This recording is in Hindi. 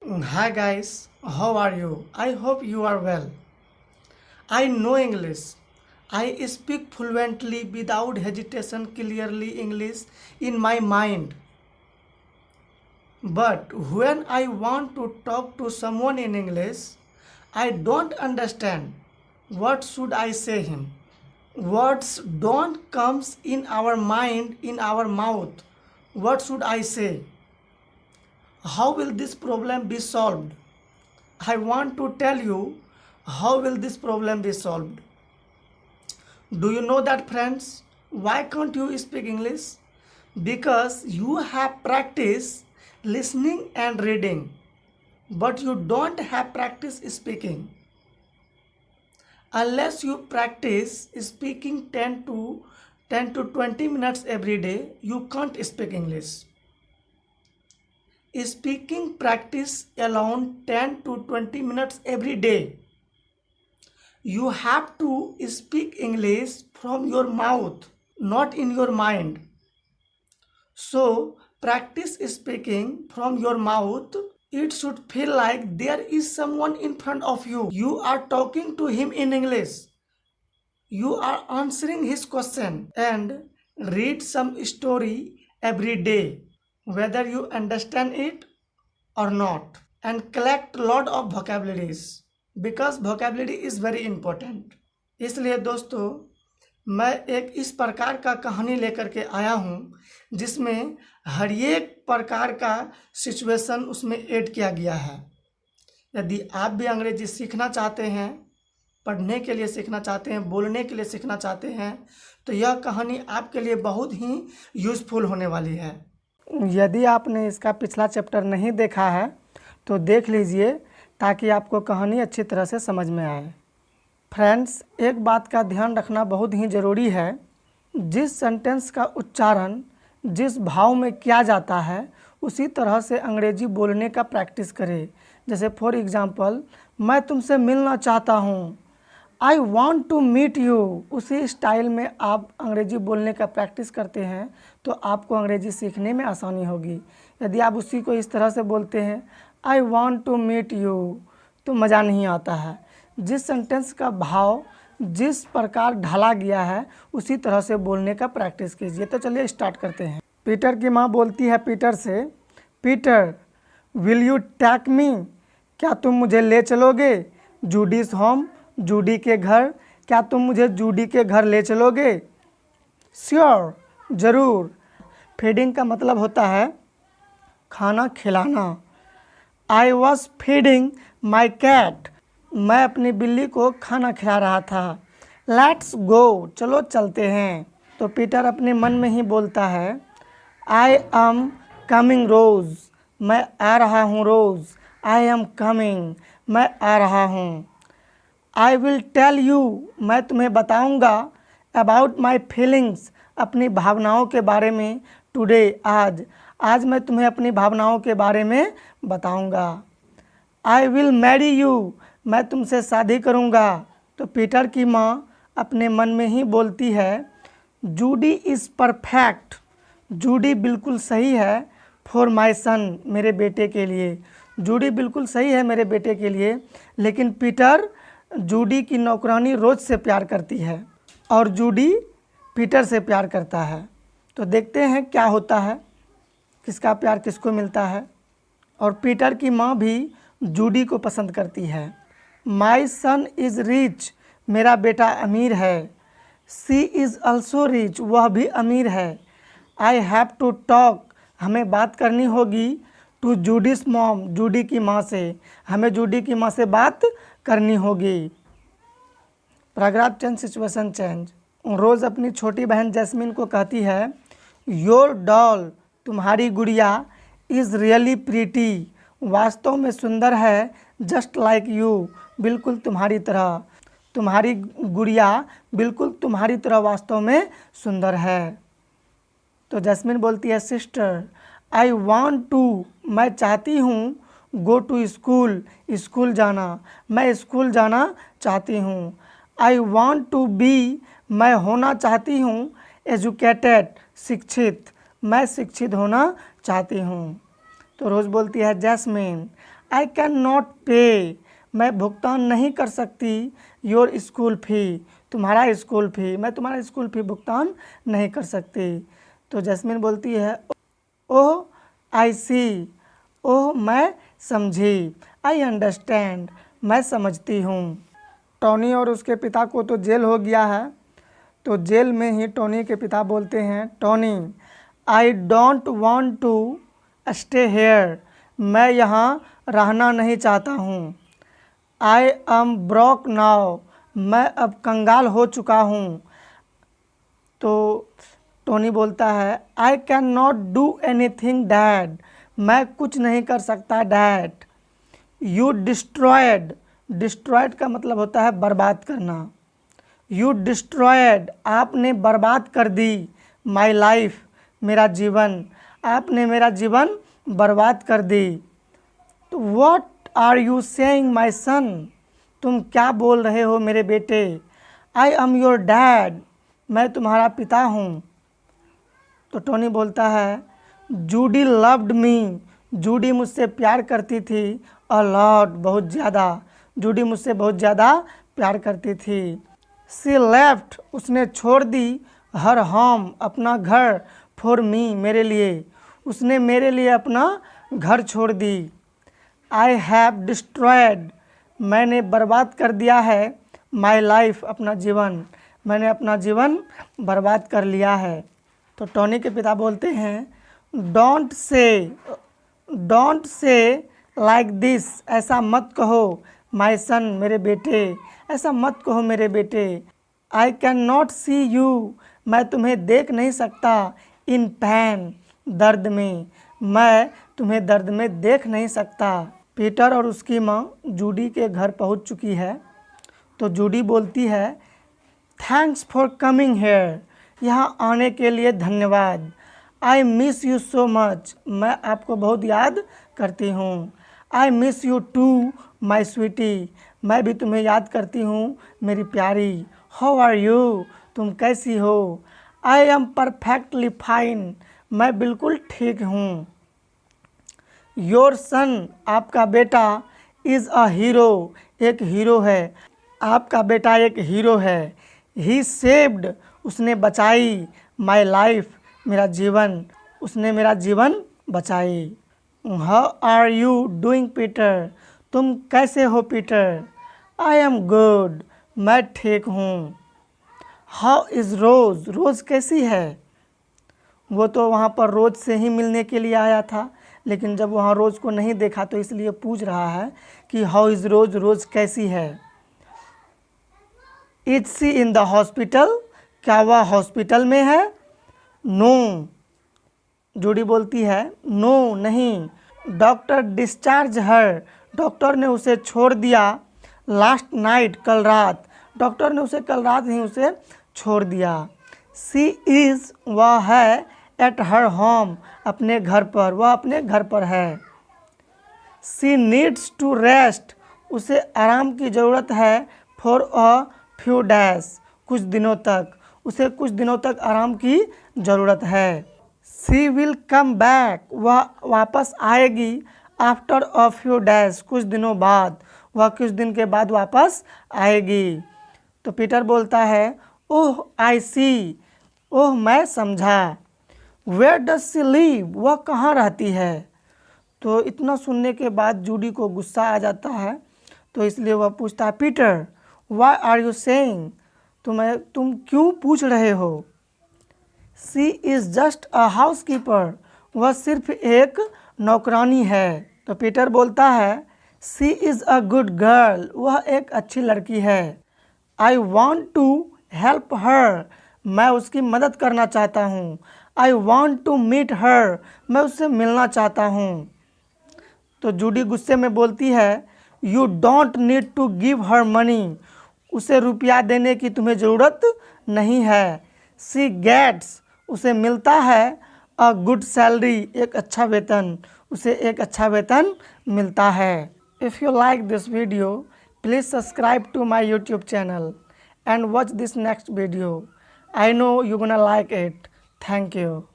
Hi guys, how are you? I hope you are well. I know English. I speak fluently without hesitation clearly English in my mind. But when I want to talk to someone in English, I don't understand. What should I say him? Words don't comes in our mind, in our mouth. What should I say? How will this problem be solved? I want to tell you how will this problem be solved. Do you know that, friends? Why can't you speak English? Because you have practice listening and reading, but you don't have practice speaking. Unless you practice speaking 10 to 20 minutes every day, you can't speak English. Speaking practice alone 10 to 20 minutes every day. You have to speak English from your mouth, not in your mind. So, practice speaking from your mouth. It should feel like there is someone in front of you. You are talking to him in English. You are answering his question and read some story every day, whether you understand it or not, and collect lot of vocabularies because vocabulary is very important. इसलिए दोस्तों मैं एक इस प्रकार का कहानी लेकर के आया हूँ जिसमें हर एक प्रकार का सिचुएशन उसमें ऐड किया गया है। यदि आप भी अंग्रेजी सीखना चाहते हैं, पढ़ने के लिए सीखना चाहते हैं, बोलने के लिए सीखना चाहते हैं, तो यह कहानी आपके लिए बहुत ही यूज़फुल होने वाली है। यदि आपने इसका पिछला चैप्टर नहीं देखा है तो देख लीजिए ताकि आपको कहानी अच्छी तरह से समझ में आए। फ्रेंड्स, एक बात का ध्यान रखना बहुत ही ज़रूरी है। जिस सेंटेंस का उच्चारण जिस भाव में किया जाता है उसी तरह से अंग्रेजी बोलने का प्रैक्टिस करें। जैसे फॉर एग्ज़ाम्पल, मैं तुमसे मिलना चाहता हूँ, I want to meet you. उसी स्टाइल में आप अंग्रेजी बोलने का प्रैक्टिस करते हैं तो आपको अंग्रेजी सीखने में आसानी होगी। यदि आप उसी को इस तरह से बोलते हैं, I want to meet you, तो मज़ा नहीं आता है। जिस सेंटेंस का भाव जिस प्रकार ढाला गया है उसी तरह से बोलने का प्रैक्टिस कीजिए। तो चलिए स्टार्ट करते हैं। पीटर की माँ बोलती है पीटर से, Peter will you take me, क्या तुम मुझे ले चलोगे? जूडीज होम, जूडी के घर, क्या तुम मुझे जूडी के घर ले चलोगे? श्योर, ज़रूर। फीडिंग का मतलब होता है खाना खिलाना। I was feeding my cat, मैं अपनी बिल्ली को खाना खिला रहा था। लेट्स गो, चलो चलते हैं। तो पीटर अपने मन में ही बोलता है, आई एम कमिंग रोज़, मैं आ रहा हूँ रोज़। आई एम कमिंग, मैं आ रहा हूँ। आई विल टेल यू, मैं तुम्हें बताऊँगा। अबाउट माई फीलिंग्स, अपनी भावनाओं के बारे में। टुडे, आज मैं तुम्हें अपनी भावनाओं के बारे में बताऊँगा। आई विल मैरी यू, मैं तुमसे शादी करूँगा। तो पीटर की माँ अपने मन में ही बोलती है, जूडी इज़ परफेक्ट, जूडी बिल्कुल सही है। फॉर माई सन, मेरे बेटे के लिए। जूडी बिल्कुल सही है मेरे बेटे के लिए। लेकिन पीटर जूडी की नौकरानी रोज़ से प्यार करती है और जूडी पीटर से प्यार करता है। तो देखते हैं क्या होता है, किसका प्यार किसको मिलता है। और पीटर की माँ भी जूडी को पसंद करती है। माई सन इज़ रिच, मेरा बेटा अमीर है। सी इज़ ऑल्सो रिच, वह भी अमीर है। आई हैव टू टॉक, हमें बात करनी होगी। टू जूडीज मॉम, जूडी की माँ से, हमें जूडी की माँ से बात करनी होगी। Paragraph change, situation change. रोज़ अपनी छोटी बहन जैस्मिन को कहती है, योर डॉल, तुम्हारी गुड़िया, इज़ रियली प्रीटी, वास्तव में सुंदर है। जस्ट लाइक यू, बिल्कुल तुम्हारी तरह। तुम्हारी गुड़िया बिल्कुल तुम्हारी तरह वास्तव में सुंदर है। तो जैस्मिन बोलती है, सिस्टर आई वॉन्ट टू, मैं चाहती हूँ। गो टू स्कूल, स्कूल जाना, मैं स्कूल जाना चाहती हूँ। आई वॉन्ट टू बी, मैं होना चाहती हूँ। एजुकेटेड, शिक्षित, मैं शिक्षित होना चाहती हूँ। तो रोज़ बोलती है, जैस्मिन आई कैन नॉट पे, मैं भुगतान नहीं कर सकती योर स्कूल फ़ी, तुम्हारा स्कूल फ़ी, मैं तुम्हारा स्कूल फ़ी भुगतान नहीं कर सकती। तो जैस्मिन बोलती है ओह आई सी, ओह मैं समझी, आई अंडरस्टैंड, मैं समझती हूँ। टॉनी और उसके पिता को तो जेल हो गया है, तो जेल में ही टॉनी के पिता बोलते हैं Tony I don't want to stay here, मैं यहाँ रहना नहीं चाहता हूँ। आई एम ब्रोक नाउ, मैं अब कंगाल हो चुका हूँ। तो टोनी बोलता है आई can not do anything dad, मैं कुछ नहीं कर सकता डैड। यू डिस्ट्रॉयड, डिस्ट्रॉयड का मतलब होता है बर्बाद करना। यू डिस्ट्रॉयड, आपने बर्बाद कर दी, माई लाइफ, मेरा जीवन, आपने मेरा जीवन बर्बाद कर दी। तो व्हाट आर यू सेइंग माई सन, तुम क्या बोल रहे हो मेरे बेटे। आई एम योर डैड, मैं तुम्हारा पिता हूँ। तो टोनी बोलता है जूडी लव्ड मी, जूडी मुझसे प्यार करती थी, अ लॉट, बहुत ज़्यादा, जूडी मुझसे बहुत ज़्यादा प्यार करती थी। सी लेफ्ट, उसने छोड़ दी, हर होम, अपना घर, फॉर मी, मेरे लिए, उसने मेरे लिए अपना घर छोड़ दी। आई हैव डिस्ट्रॉयड, मैंने बर्बाद कर दिया है, माई लाइफ, अपना जीवन, मैंने अपना जीवन बर्बाद कर लिया है। तो टॉनी के पिता बोलते हैं डोंट से लाइक दिस, ऐसा मत कहो माई सन, मेरे बेटे, ऐसा मत कहो मेरे बेटे। I can not see you, मैं तुम्हें देख नहीं सकता, इन पैन, दर्द में, मैं तुम्हें दर्द में देख नहीं सकता। पीटर और उसकी माँ जूडी के घर पहुँच चुकी है। तो जूडी बोलती है थैंक्स फॉर कमिंग हेयर, यहाँ आने के लिए धन्यवाद। I miss you so much, मैं आपको बहुत याद करती हूँ। I miss you too my sweetie, मैं भी तुम्हें याद करती हूँ मेरी प्यारी। हाउ आर यू, तुम कैसी हो। आई एम परफेक्टली फाइन, मैं बिल्कुल ठीक हूँ। योर सन, आपका बेटा, इज़ अ हीरो, एक हीरो है, आपका बेटा एक हीरो है। ही सेव्ड, उसने बचाई, माई लाइफ, मेरा जीवन, उसने मेरा जीवन बचाई। How are you doing Peter, तुम कैसे हो पीटर। आई एम गुड, मैं ठीक हूँ। हाउ इज़ रोज़, रोज़ कैसी है। वो तो वहाँ पर रोज़ से ही मिलने के लिए आया था, लेकिन जब वहाँ रोज़ को नहीं देखा तो इसलिए पूछ रहा है कि हाउ इज़ रोज़, रोज़ कैसी है। Is she in the hospital, क्या वह हॉस्पिटल में है। नो, जूडी बोलती है नो, नहीं। डॉक्टर डिस्चार्ज हर, डॉक्टर ने उसे छोड़ दिया। लास्ट नाइट, कल रात, डॉक्टर ने उसे कल रात ही उसे छोड़ दिया। सी इज़, वह है, एट हर होम, अपने घर पर, वह अपने घर पर है। सी नीड्स टू रेस्ट, उसे आराम की ज़रूरत है। फॉर अ फ्यू डेज, कुछ दिनों तक, उसे कुछ दिनों तक आराम की ज़रूरत है। सी विल कम बैक, वह वापस आएगी। आफ्टर अ फ्यू डेज, कुछ दिनों बाद, वह कुछ दिन के बाद वापस आएगी। तो पीटर बोलता है ओह आई सी, ओह मैं समझा। वेयर डज सी लिव, वह कहाँ रहती है। तो इतना सुनने के बाद जूडी को गुस्सा आ जाता है, तो इसलिए वह पूछता है Peter why are you saying, तुम क्यों पूछ रहे हो। She is just a housekeeper, वह सिर्फ एक नौकरानी है। तो पीटर बोलता है she is a good girl, वह एक अच्छी लड़की है। I want to help her, मैं उसकी मदद करना चाहता हूँ। I want to meet her, मैं उससे मिलना चाहता हूँ। तो जूडी गुस्से में बोलती है you don't need to give her money, उसे रुपया देने की तुम्हें ज़रूरत नहीं है। सी गेट्स, उसे मिलता है। अ गुड सैलरी, एक अच्छा वेतन, उसे एक अच्छा वेतन मिलता है। If you like this video please subscribe to my YouTube channel and watch this next video. I know you're gonna like it. Thank you.